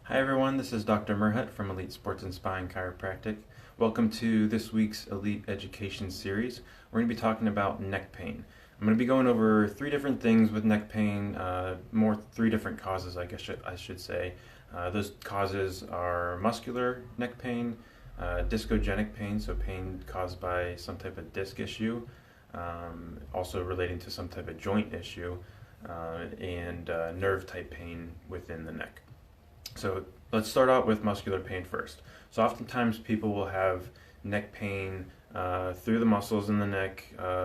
Hi everyone, this is Dr. Merhaut from Elite Sports and Spine Chiropractic. Welcome to this week's Elite Education series. We're going to be talking about neck pain. I'm going to be going over three different things with neck pain, three different causes, I should say. Those causes are muscular neck pain, discogenic pain, so pain caused by some type of disc issue, also relating to some type of joint issue, and nerve type pain within the neck. So let's start out with muscular pain first. So oftentimes people will have neck pain through the muscles in the neck.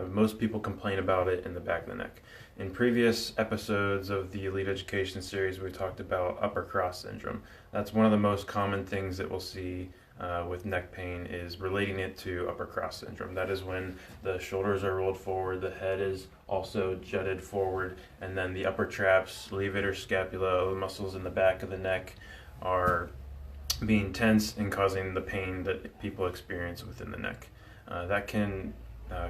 Most people complain about it in the back of the neck. In previous episodes of the Elite Education series, we talked about upper cross syndrome. That's one of the most common things that we'll see with neck pain is relating it to upper cross syndrome. That is when the shoulders are rolled forward, the head is also jutted forward, and then the upper traps, levator scapula, the muscles in the back of the neck are being tense and causing the pain that people experience within the neck. That can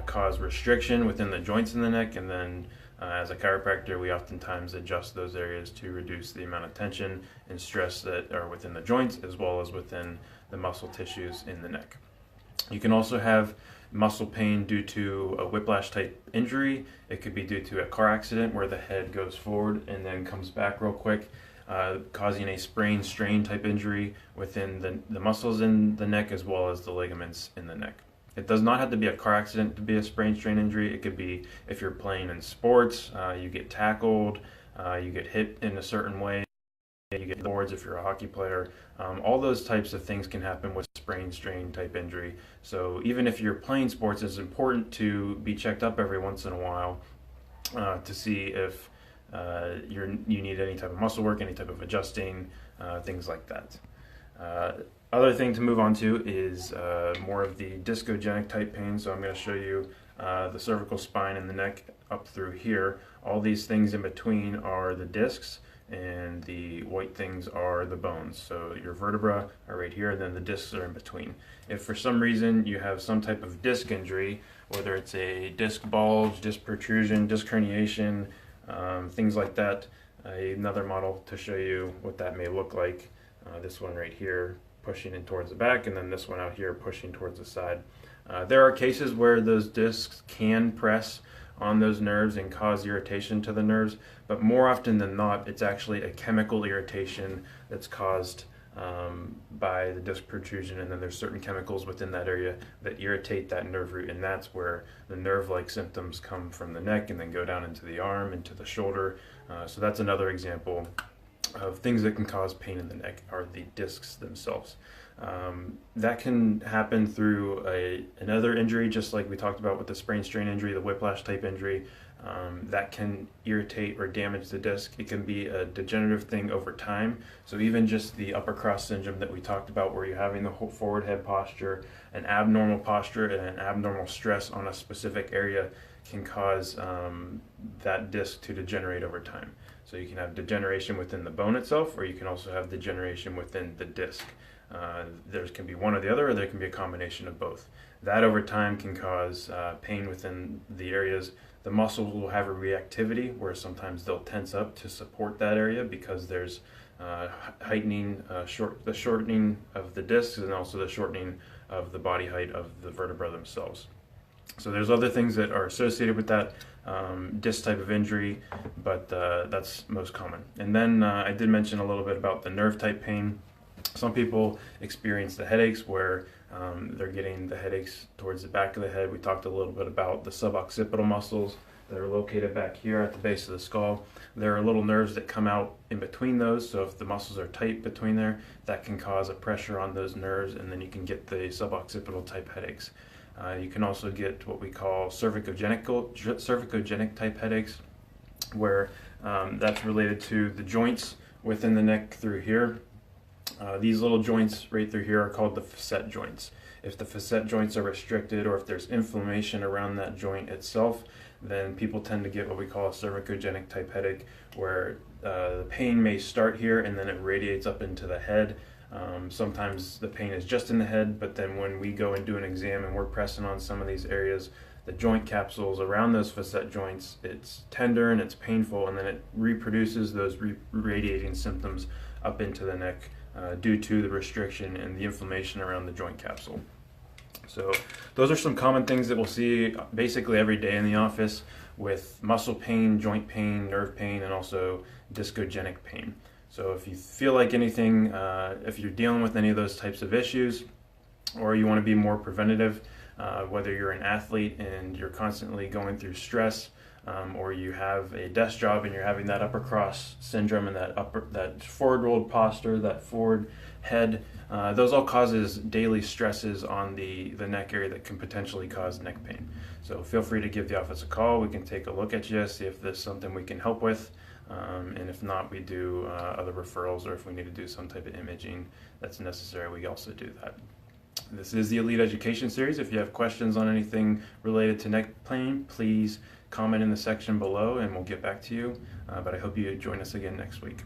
cause restriction within the joints in the neck, and then as a chiropractor, we oftentimes adjust those areas to reduce the amount of tension and stress that are within the joints as well as within the muscle tissues in the neck. You can also have muscle pain due to a whiplash type injury. It could be due to a car accident where the head goes forward and then comes back real quick, causing a sprain strain type injury within the muscles in the neck as well as the ligaments in the neck. It does not have to be a car accident to be a sprain strain injury. It could be if you're playing in sports, you get tackled, you get hit in a certain way, you get boards if you're a hockey player. All those types of things can happen with sprain strain type injury. So even if you're playing sports, it's important to be checked up every once in a while to see if you need any type of muscle work, any type of adjusting, things like that. Other thing to move on to is more of the discogenic type pain. So I'm going to show you the cervical spine and the neck up through here. All these things in between are the discs, and the white things are the bones. So your vertebra are right here, and then the discs are in between. If for some reason you have some type of disc injury, whether it's a disc bulge, disc protrusion, disc herniation, things like that, another model to show you what that may look like. This one right here pushing in towards the back, and then this one out here pushing towards the side. There are cases where those discs can press on those nerves and cause irritation to the nerves, but more often than not, it's actually a chemical irritation that's caused by the disc protrusion, and then there's certain chemicals within that area that irritate that nerve root, and that's where the nerve-like symptoms come from the neck and then go down into the arm, into the shoulder. So that's another example of things that can cause pain in the neck are the discs themselves. That can happen through another injury, just like we talked about with the sprain strain injury, the whiplash type injury. That can irritate or damage the disc. It can be a degenerative thing over time. So even just the upper cross syndrome that we talked about, where you're having the whole forward head posture, an abnormal posture, and an abnormal stress on a specific area can cause that disc to degenerate over time. So you can have degeneration within the bone itself, or you can also have degeneration within the disc. There can be one or the other, or there can be a combination of both. That over time can cause pain within the areas. The muscles will have a reactivity where sometimes they'll tense up to support that area because there's shortening of the discs and also the shortening of the body height of the vertebra themselves. So there's other things that are associated with that disc type of injury, but that's most common. And then I did mention a little bit about the nerve type pain. Some people experience the headaches where they're getting the headaches towards the back of the head. We talked a little bit about the suboccipital muscles that are located back here at the base of the skull. There are little nerves that come out in between those, so if the muscles are tight between there, that can cause a pressure on those nerves, and then you can get the suboccipital type headaches. You can also get what we call cervicogenic type headaches, where that's related to the joints within the neck through here. These little joints right through here are called the facet joints. If the facet joints are restricted, or if there's inflammation around that joint itself, then people tend to get what we call a cervicogenic type headache, where the pain may start here and then it radiates up into the head. Sometimes the pain is just in the head, but then when we go and do an exam and we're pressing on some of these areas, the joint capsules around those facet joints, it's tender and it's painful, and then it reproduces those radiating symptoms up into the neck due to the restriction and the inflammation around the joint capsule. So those are some common things that we'll see basically every day in the office with muscle pain, joint pain, nerve pain, and also discogenic pain. So if you feel like anything, if you're dealing with any of those types of issues, or you want to be more preventative, whether you're an athlete and you're constantly going through stress, or you have a desk job and you're having that upper cross syndrome and that forward rolled posture, that forward head, those all causes daily stresses on the neck area that can potentially cause neck pain. So feel free to give the office a call. We can take a look at you, see if there's something we can help with, and if not, we do other referrals, or if we need to do some type of imaging that's necessary, we also do that. This is the Elite Education Series. If you have questions on anything related to neck pain, please comment in the section below and we'll get back to you. But I hope you join us again next week.